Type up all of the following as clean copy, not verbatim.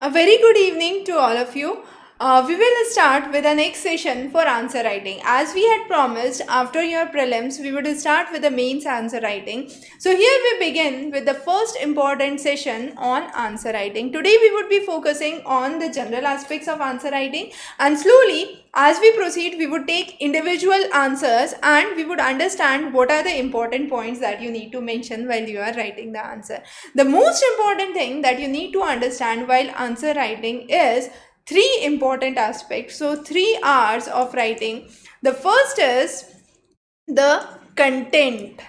A very good evening to all of you. We will start with the next session for answer writing. As we had promised, after your prelims, we would start with the mains answer writing. So here we begin with the first important session on answer writing. Today we would be focusing on the general aspects of answer writing, and slowly as we proceed, we would take individual answers and we would understand what are the important points that you need to mention while you are writing the answer. The most important thing that you need to understand while answer writing is three important aspects. So 3 R's of writing. The first is the content.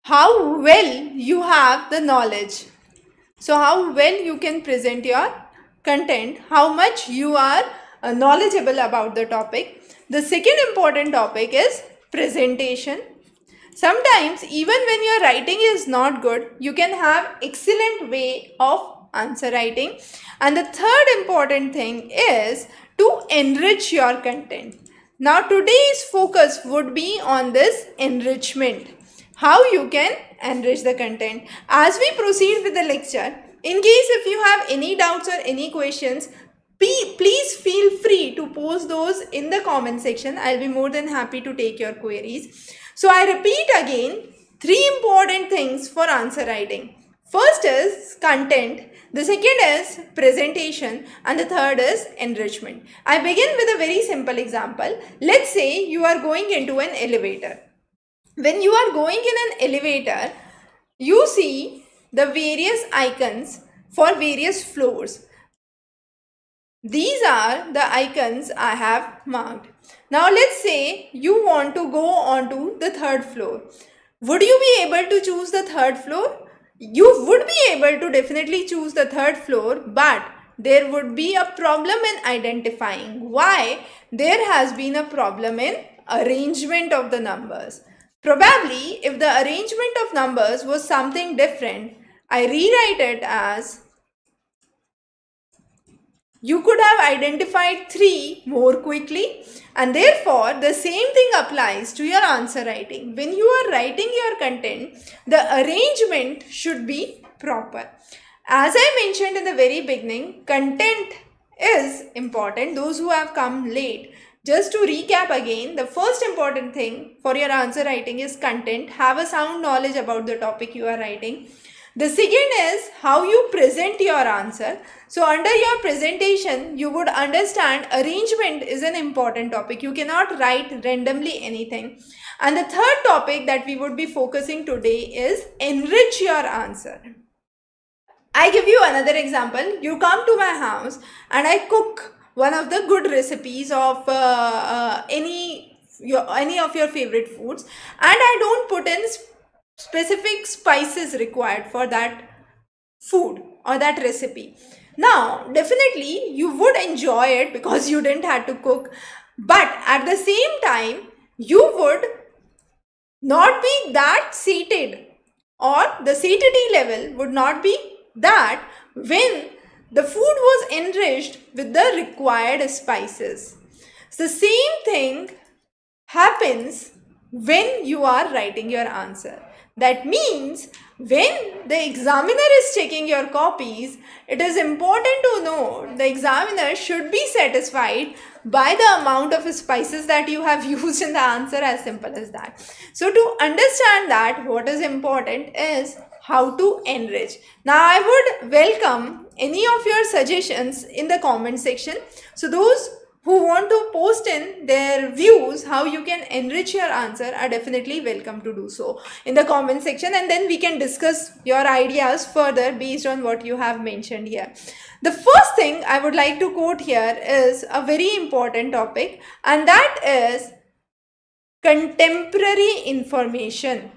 How well you have the knowledge. So how well you can present your content, how much you are knowledgeable about the topic. The second important topic is presentation. Sometimes even when your writing is not good, you can have excellent way of answer writing. And the third important thing is to enrich your content. Now today's focus would be on this enrichment. How you can enrich the content. As we proceed with the lecture, in case if you have any doubts or any questions, please feel free to post those in the comment section. I'll be more than happy to take your queries. So I repeat again, three important things for answer writing. First is content, the second is presentation, and the third is enrichment. I begin with a very simple example. Let's say you are going into an elevator. When you are going in an elevator, you see the various icons for various floors. These are the icons I have marked. Now let's say you want to go on to the third floor. Would you be able to choose the third floor? You would be able to definitely choose the third floor, but there would be a problem in identifying. Why? There has been a problem in arrangement of the numbers. Probably if the arrangement of numbers was something different, I rewrite it as you could have identified 3 more quickly, and therefore the same thing applies to your answer writing. When you are writing your content, the arrangement should be proper. As I mentioned in the very beginning, content is important. Those who have come late, just to recap again, the first important thing for your answer writing is content. Have a sound knowledge about the topic you are writing. The second is how you present your answer. So under your presentation, you would understand arrangement is an important topic. You cannot write randomly anything. And the third topic that we would be focusing today is enrich your answer. I give you another example. You come to my house and I cook one of the good recipes of any of your favorite foods, and I don't put in specific spices required for that food or that recipe. Now definitely you would enjoy it because you didn't have to cook, but at the same time you would not be that sated, or the satiety level would not be that when the food was enriched with the required spices. So the same thing happens when you are writing your answer. That means when the examiner is checking your copies, it is important to know the examiner should be satisfied by the amount of spices that you have used in the answer, as simple as that. So to understand that, what is important is how to enrich. Now I would welcome any of your suggestions in the comment section. So those who want to post in their views how you can enrich your answer are definitely welcome to do so in the comment section, and then we can discuss your ideas further based on what you have mentioned here. The first thing I would like to quote here is a very important topic, and that is contemporary information.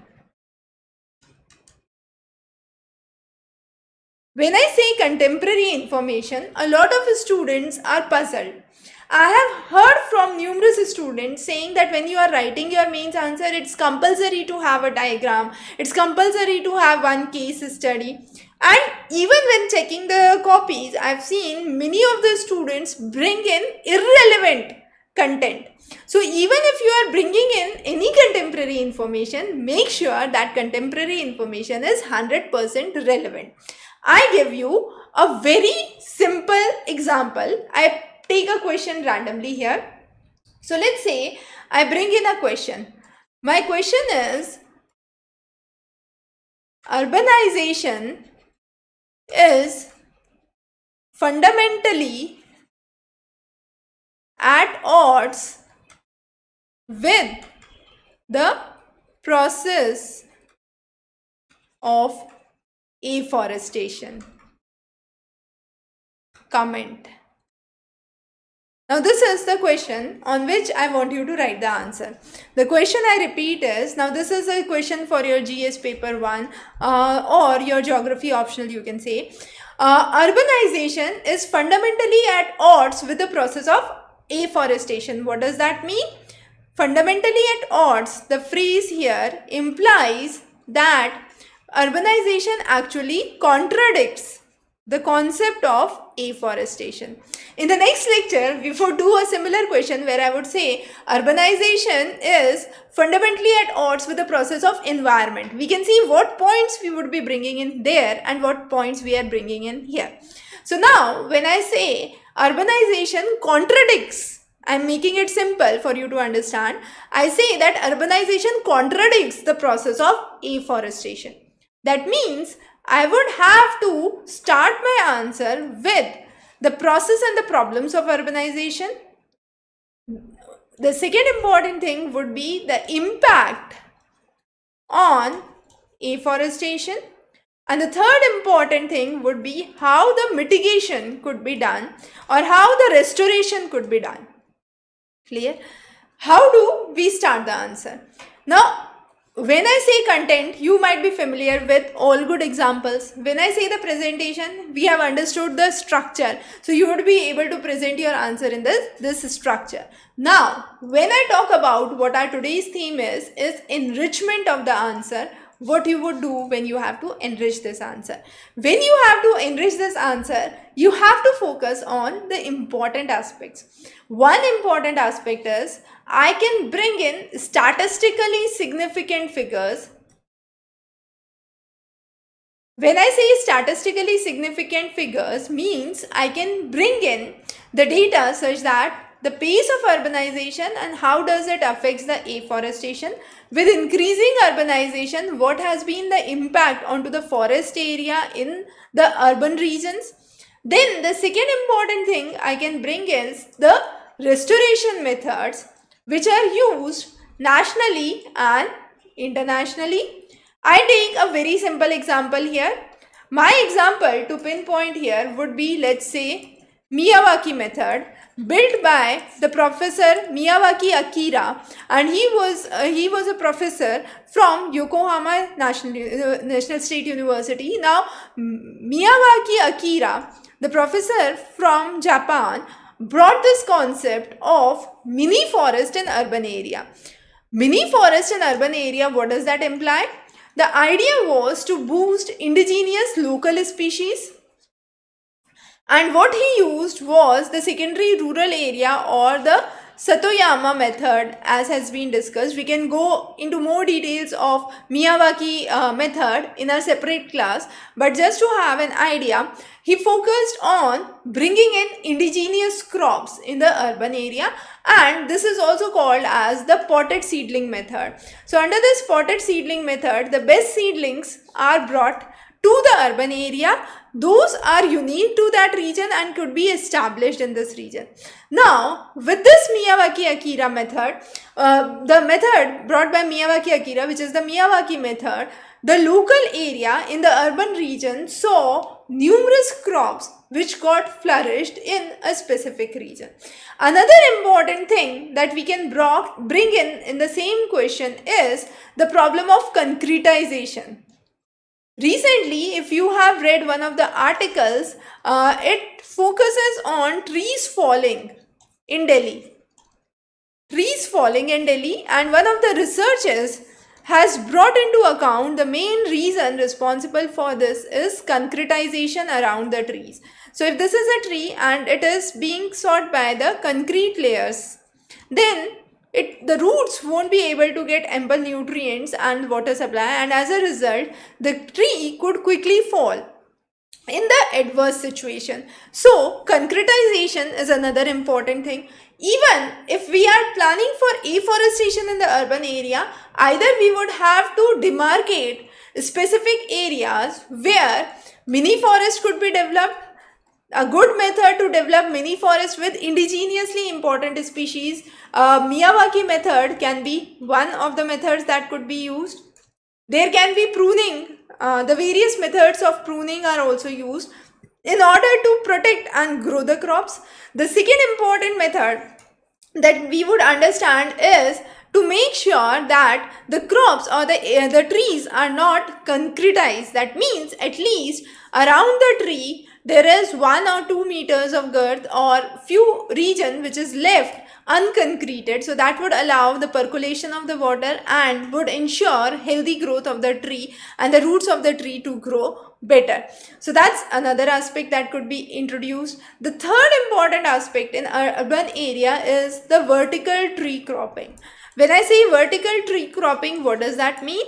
When I say contemporary information, a lot of students are puzzled. I have heard from numerous students saying that when you are writing your mains answer, it's compulsory to have a diagram, it's compulsory to have one case study. And even when checking the copies, I've seen many of the students bring in irrelevant content. So even if you are bringing in any contemporary information, make sure that contemporary information is 100% relevant. I give you a very simple example. I take a question randomly here. So let's say I bring in a question. My question is, urbanization is fundamentally at odds with the process of afforestation. Comment. Now this is the question on which I want you to write the answer. The question I repeat is, now this is a question for your GS paper 1 or your geography optional, you can say. Urbanization is fundamentally at odds with the process of afforestation. What does that mean? Fundamentally at odds, the phrase here implies that urbanization actually contradicts the concept of afforestation. In the next lecture, we will do a similar question where I would say urbanization is fundamentally at odds with the process of environment. We can see what points we would be bringing in there and what points we are bringing in here. So now when I say urbanization contradicts, I am making it simple for you to understand. I say that urbanization contradicts the process of afforestation. That means I would have to start my answer with the process and the problems of urbanization. The second important thing would be the impact on afforestation. And the third important thing would be how the mitigation could be done or how the restoration could be done. Clear? How do we start the answer? Now, when I say content, you might be familiar with all good examples. When I say the presentation, we have understood the structure. So you would be able to present your answer in this structure. Now, when I talk about what our today's theme is enrichment of the answer. What you would do when you have to enrich this answer. When you have to enrich this answer, you have to focus on the important aspects. One important aspect is I can bring in statistically significant figures. When I say statistically significant figures means I can bring in the data such that the pace of urbanization and how does it affects the afforestation. With increasing urbanization, what has been the impact onto the forest area in the urban regions. Then the second important thing I can bring is the restoration methods which are used nationally and internationally. I take a very simple example here. My example to pinpoint here would be, let's say, Miyawaki method built by the professor Miyawaki Akira, and he was a professor from Yokohama National State University. Now Miyawaki Akira, the professor from Japan, brought this concept of mini forest in urban area. Mini forest in urban area, what does that imply? The idea was to boost indigenous local species. And what he used was the secondary rural area or the Satoyama method, as has been discussed. We can go into more details of Miyawaki method in a separate class, but just to have an idea, he focused on bringing in indigenous crops in the urban area, and this is also called as the potted seedling method. So under this potted seedling method, the best seedlings are brought to the urban area. Those are unique to that region and could be established in this region. Now, with this Miyawaki Akira method, the method brought by Miyawaki Akira, which is the Miyawaki method, the local area in the urban region saw numerous crops which got flourished in a specific region. Another important thing that we can bring in the same question is the problem of concretization. Recently, if you have read one of the articles, it focuses on trees falling in Delhi. Trees falling in Delhi, and one of the researchers has brought into account the main reason responsible for this is concretization around the trees. So if this is a tree and it is being sought by the concrete layers, then the roots won't be able to get ample nutrients and water supply, and as a result the tree could quickly fall. in the adverse situation. So concretization is another important thing. Even if we are planning for afforestation in the urban area, either we would have to demarcate specific areas where mini forest could be developed. A good method to develop mini forest with indigenously important species, Miyawaki method can be one of the methods that could be used. There can be pruning. The various methods of pruning are also used in order to protect and grow the crops. The second important method that we would understand is to make sure that the crops or the trees are not concretized. That means at least around the tree there is 1 or 2 meters of girth or few region which is left unconcreted, so that would allow the percolation of the water and would ensure healthy growth of the tree and the roots of the tree to grow better. So that's another aspect that could be introduced. The third important aspect in our urban area is the vertical tree cropping. When I say vertical tree cropping, what does that mean?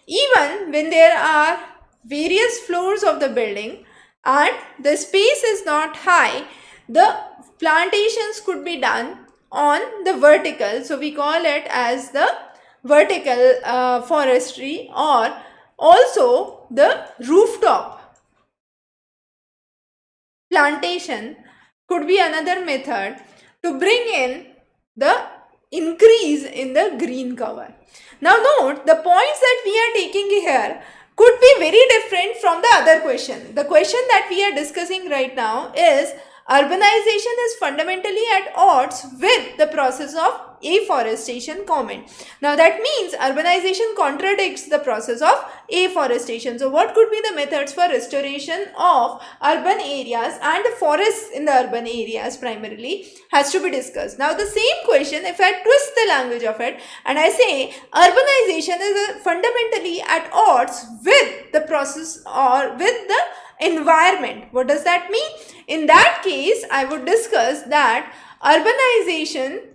Even when there are various floors of the building and the space is not high, the plantations could be done on the vertical. So we call it as the vertical forestry, or also the rooftop plantation could be another method to bring in the increase in the green cover. Now note, the points that we are taking here could be very different from the other question. The question that we are discussing right now is urbanization is fundamentally at odds with the process of afforestation comment. Now that means urbanization contradicts the process of afforestation. So what could be the methods for restoration of urban areas and forests in the urban areas primarily has to be discussed. Now the same question, if I twist the language of it and I say urbanization is fundamentally at odds with the process or with the environment, what does that mean? In that case, I would discuss that urbanization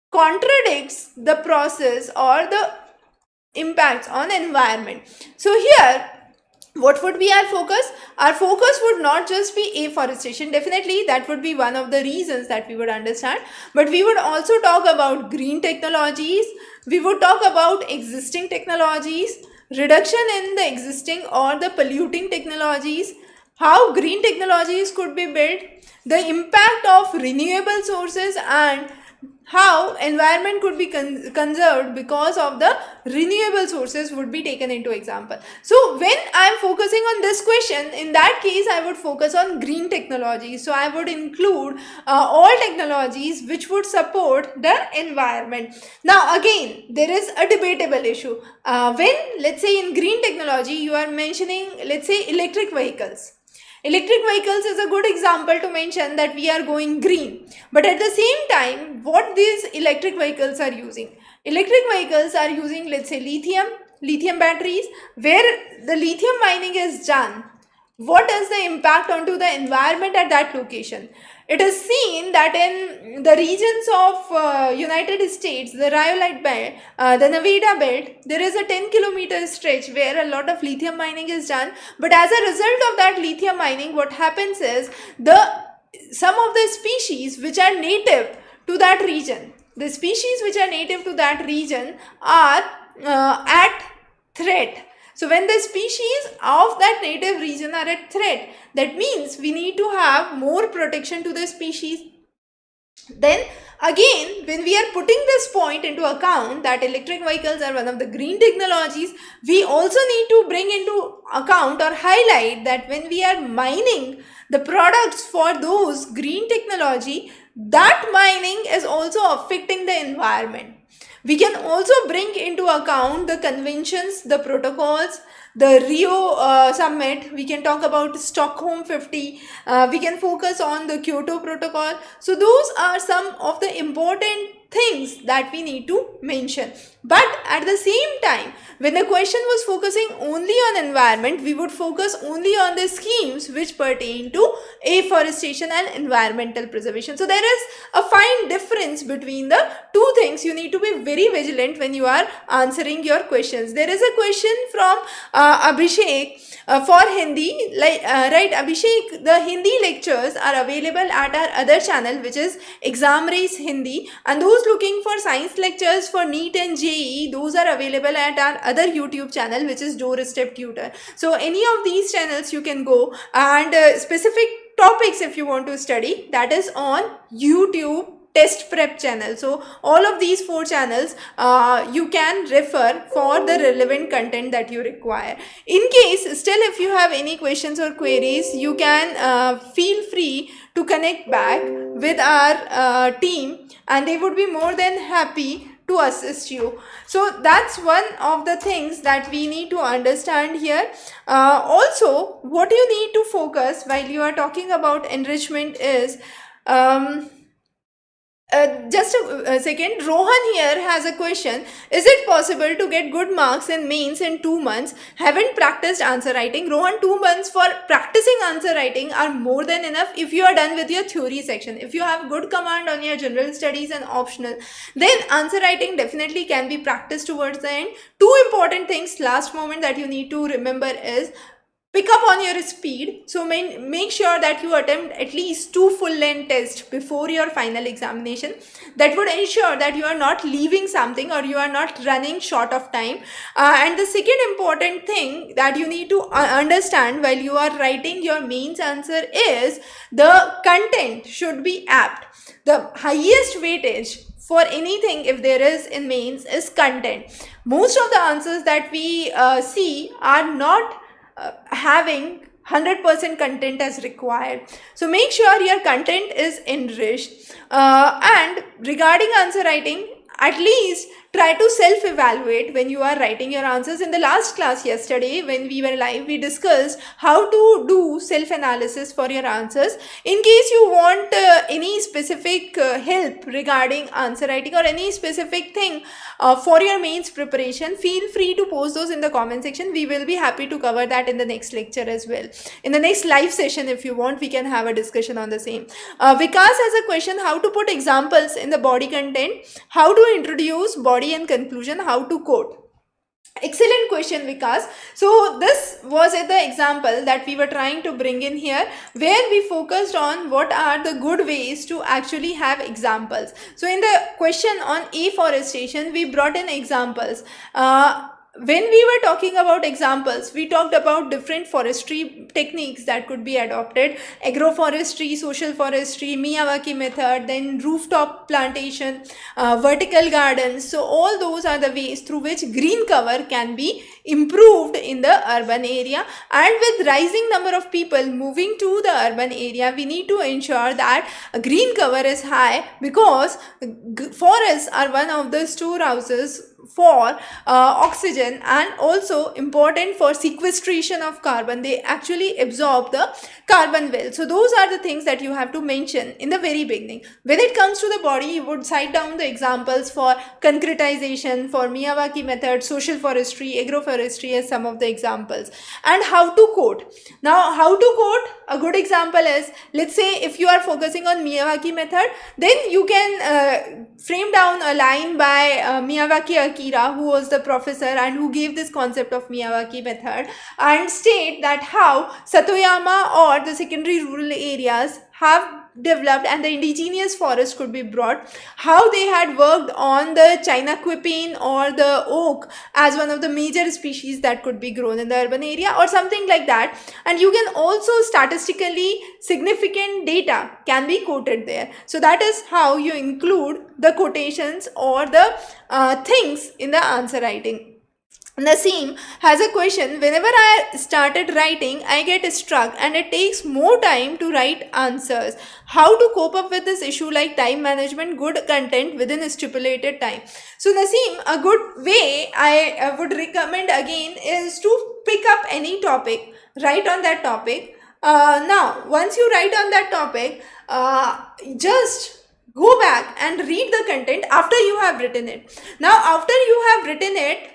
contradicts the process or the impacts on environment. So here, what would be our focus? Our focus would not just be afforestation. Definitely that would be one of the reasons that we would understand, but we would also talk about green technologies. We would talk about existing technologies, reduction in the existing or the polluting technologies, how green technologies could be built, the impact of renewable sources, and how environment could be conserved because of the renewable sources would be taken into example. So when I am focusing on this question, in that case I would focus on green technologies. So I would include all technologies which would support the environment. Now again, there is a debatable issue. When, let's say, in green technology you are mentioning, let's say, electric vehicles. Electric vehicles is a good example to mention that we are going green. But at the same time, what these electric vehicles are using? Electric vehicles are using, let's say, lithium batteries, where the lithium mining is done. What is the impact onto the environment at that location? It is seen that in the regions of United States, the rhyolite belt, the Nevada belt, there is a 10-kilometer stretch where a lot of lithium mining is done. But as a result of that lithium mining, what happens is some of the species which are native to that region, are at threat. So when the species of that native region are at threat, that means we need to have more protection to the species. Then again, when we are putting this point into account that electric vehicles are one of the green technologies, we also need to bring into account or highlight that when we are mining the products for those green technology, that mining is also affecting the environment. We can also bring into account the conventions, the protocols, the Rio summit. We can talk about Stockholm 50. We can focus on the Kyoto protocol. So those are some of the important things that we need to mention. But at the same time, when the question was focusing only on environment, we would focus only on the schemes which pertain to afforestation and environmental preservation. So there is a fine difference between the two things. You need to be very very vigilant when you are answering your questions. There is a question from Abhishek for Hindi, right, Abhishek, the Hindi lectures are available at our other channel, which is Examrace Hindi, and those looking for science lectures for NEET and JEE, those are available at our other YouTube channel, which is Doorstep Tutor. So any of these channels you can go, and specific topics if you want to study, that is on YouTube test prep channel. So all of these 4 channels you can refer for the relevant content that you require. In case still if you have any questions or queries, you can feel free to connect back with our team, and they would be more than happy to assist you. So that's one of the things that we need to understand here. Also, what you need to focus while you are talking about enrichment is just a second. Rohan here has a question. Is it possible to get good marks in mains in 2 months? Haven't practiced answer writing. Rohan, 2 months for practicing answer writing are more than enough if you are done with your theory section. If you have good command on your general studies and optional, then answer writing definitely can be practiced towards the end. 2 important things last moment that you need to remember is pick up on your speed. So make sure that you attempt at least 2 full length tests before your final examination. That would ensure that you are not leaving something or you are not running short of time. And the second important thing that you need to understand while you are writing your mains answer is the content should be apt. The highest weightage for anything, if there is in mains, is content. Most of the answers that we see are not having 100% content as required. So make sure your content is enriched. And regarding answer writing, at least try to self-evaluate when you are writing your answers. In the last class yesterday, when we were live, we discussed how to do self-analysis for your answers. In case you want any specific help regarding answer writing or any specific thing for your mains preparation, feel free to post those in the comment section. We will be happy to cover that in the next lecture as well. In the next live session, if you want, we can have a discussion on the same. Vikas has a question: how to put examples in the body content, how to introduce body and conclusion, how to quote. Excellent question, Vikas. So this was the example that we were trying to bring in here, where we focused on what are the good ways to actually have examples. So in the question on afforestation, we brought in examples. When we were talking about examples, we talked about different forestry techniques that could be adopted: agroforestry, social forestry, Miyawaki method, then rooftop plantation, vertical gardens. So all those are the ways through which green cover can be improved in the urban area. And with rising number of people moving to the urban area, we need to ensure that green cover is high, because forests are one of the storehouses for oxygen, and also important for sequestration of carbon. They actually absorb the carbon well. So those are the things that you have to mention in the very beginning. When it comes to the body, you would cite down the examples for concretization, for Miyawaki method, social forestry, agroforestry as some of the examples. And how to quote. Now, how to quote, a good example is, let's say if you are focusing on Miyawaki method, then you can frame down a line by Miyawaki Akira, who was the professor and who gave this concept of Miyawaki method, and state that how Satoyama or the secondary rural areas have developed and the indigenous forest could be brought, how they had worked on the China quipine or the oak as one of the major species that could be grown in the urban area, or something like that. And you can also statistically significant data can be quoted there. So that is how you include the quotations or the things in the answer writing. Naseem has a question: whenever I started writing, I get stuck and it takes more time to write answers. How to cope up with this issue, like time management, good content within a stipulated time? So Naseem, a good way I would recommend again is to pick up any topic, write on that topic. Now, once you write on that topic, just go back and read the content after you have written it. Now, after you have written it,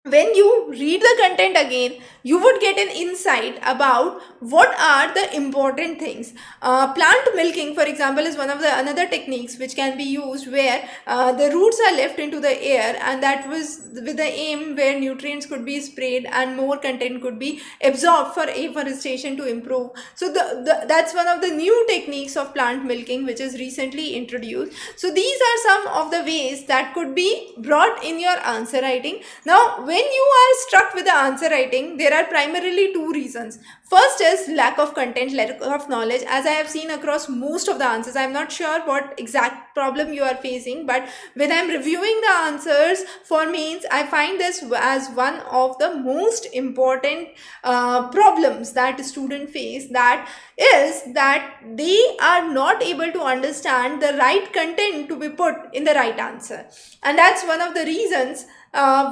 when you read the content again, you would get an insight about what are the important things. Plant milking, for example, is one of the another techniques which can be used, where the roots are left into the air, and that was with the aim where nutrients could be sprayed and more content could be absorbed for afforestation to improve. So that's one of the new techniques of plant milking which is recently introduced. So these are some of the ways that could be brought in your answer writing. Now when you are struck with the answer writing, there are primarily two reasons. First is lack of content, lack of knowledge. As I have seen across most of the answers, I am not sure what exact problem you are facing, but when I am reviewing the answers for mains, I find this as one of the most important problems that students face, that is that they are not able to understand the right content to be put in the right answer, and that's one of the reasons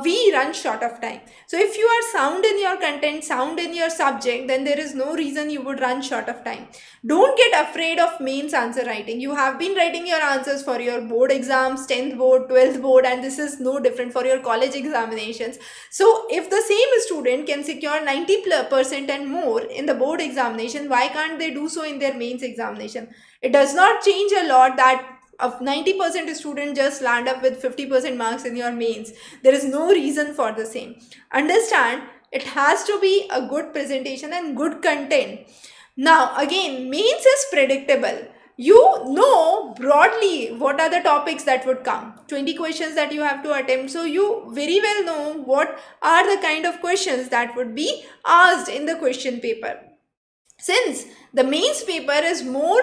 we run short of time. So if you are sound in your content, sound in your subject, then there is no reason you would run short of time. Don't get afraid of mains answer writing. You have been writing your answers for your board exams, 10th board, 12th board, and this is no different for your college examinations. So if the same student can secure 90% and more in the board examination, why can't they do so in their mains examination? It does not change a lot that of 90% student just land up with 50% marks in your mains. There is no reason for the same. Understand, it has to be a good presentation and good content. Now again, mains is predictable. You know broadly what are the topics that would come, 20 questions that you have to attempt, so you very well know what are the kind of questions that would be asked in the question paper. Since the mains paper is more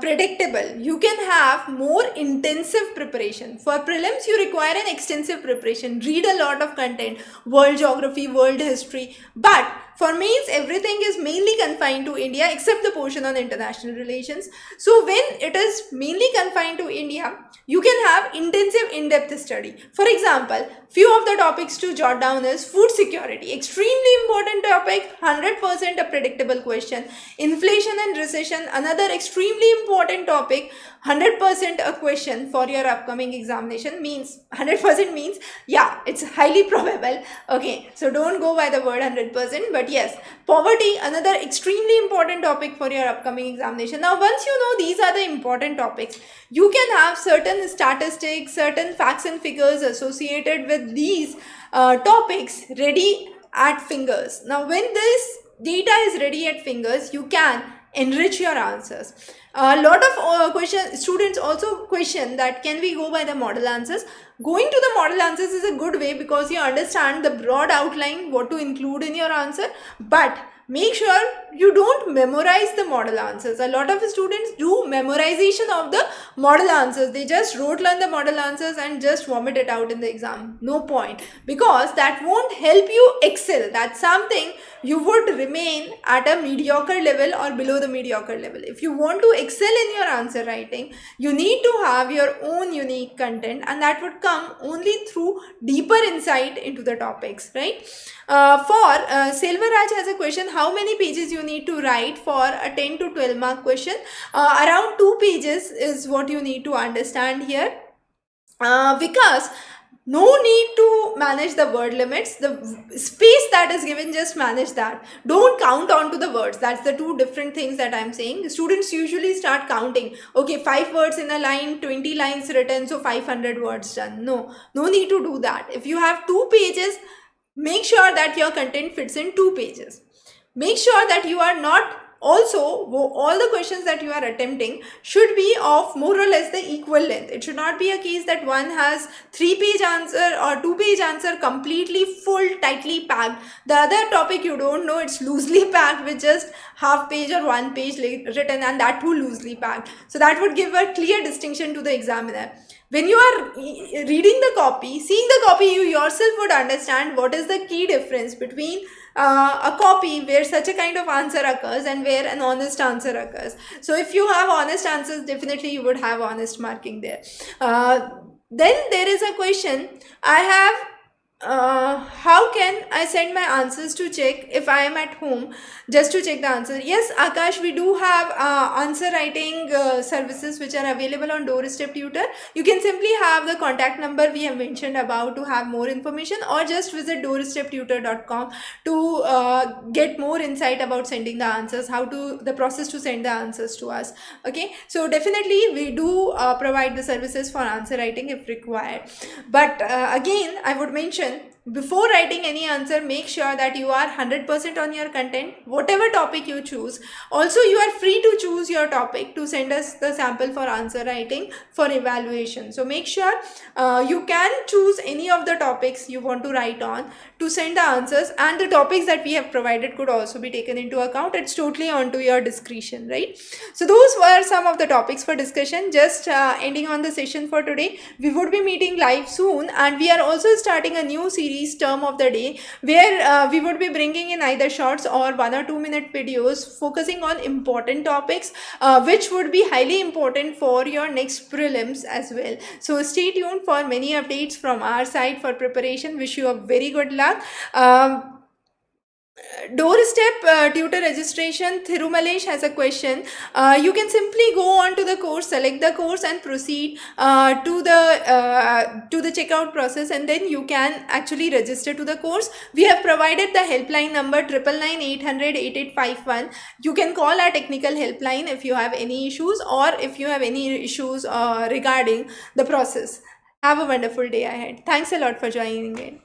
predictable, you can have more intensive preparation. For prelims, you require an extensive preparation, read a lot of content, world geography, world history, but for mains, everything is mainly confined to India except the portion on international relations. So when it is mainly confined to India, you can have intensive in-depth study. For example, few of the topics to jot down is food security, extremely important topic, 100% a predictable question. Inflation and recession, another extremely important topic, 100% a question for your upcoming examination. Means 100% means, yeah, it's highly probable. Okay, so don't go by the word 100%, but yes, poverty, another extremely important topic for your upcoming examination. Now once you know these are the important topics, you can have certain statistics, certain facts and figures associated with these topics ready at fingers. Now when this data is ready at fingers, you can enrich your answers. A lot of students also question that can we go by the model answers. Going to the model answers is a good way because you understand the broad outline, what to include in your answer, but make sure you don't memorize the model answers. A lot of students do memorization of the model answers. They just learn the model answers and just vomit it out in the exam. No point, because that won't help you excel. That's something you would remain at a mediocre level or below the mediocre level. If you want to excel in your answer writing, you need to have your own unique content, and that would come only through deeper insight into the topics, right? Selvaraj has a question, how many pages you need to write for a 10 to 12 mark question? Around 2 pages is what you need to understand here. Because no need to manage the word limits. The space that is given, just manage that. Don't count on to the words. That's the two different things that I'm saying. Students usually start counting. Okay, 5 words in a line, 20 lines written, so 500 words done. No need to do that. If you have 2 pages, make sure that your content fits in 2 pages. Make sure that you are not also, all the questions that you are attempting should be of more or less the equal length. It should not be a case that one has 3-page answer or 2-page answer completely full, tightly packed. The other topic you don't know, it's loosely packed with just half page or 1 page written, and that too loosely packed. So that would give a clear distinction to the examiner. When you are reading the copy, seeing the copy, you yourself would understand what is the key difference between a copy where such a kind of answer occurs and where an honest answer occurs. So if you have honest answers, definitely you would have honest marking there. Then there is a question, I have how can I send my answers to check if I am at home, just to check the answer? Yes, Akash, we do have answer writing services which are available on Doorstep Tutor. You can simply have the contact number we have mentioned above to have more information, or just visit doorsteptutor.com to get more insight about sending the answers, how to the process to send the answers to us. Okay, so definitely we do provide the services for answer writing if required. But again, I would mention, before writing any answer, make sure that you are 100% on your content, whatever topic you choose. Also, you are free to choose your topic to send us the sample for answer writing for evaluation. So make sure you can choose any of the topics you want to write on to send the answers, and the topics that we have provided could also be taken into account. It's totally onto your discretion, right? So those were some of the topics for discussion. Just ending on the session for today. We would be meeting live soon, and we are also starting a new series, Term of the Day, where we would be bringing in either shorts or 1 or 2 minute videos focusing on important topics which would be highly important for your next prelims as well. So stay tuned for many updates from our side for preparation. Wish you a very good luck. Doorstep tutor registration, Thirumalesh has a question. You can simply go on to the course, select the course, and proceed to the checkout process, and then you can actually register to the course. We have provided the helpline number 999-800-8851. You can call our technical helpline if you have any issues, or if you have any issues regarding the process. Have a wonderful day ahead. Thanks a lot for joining in.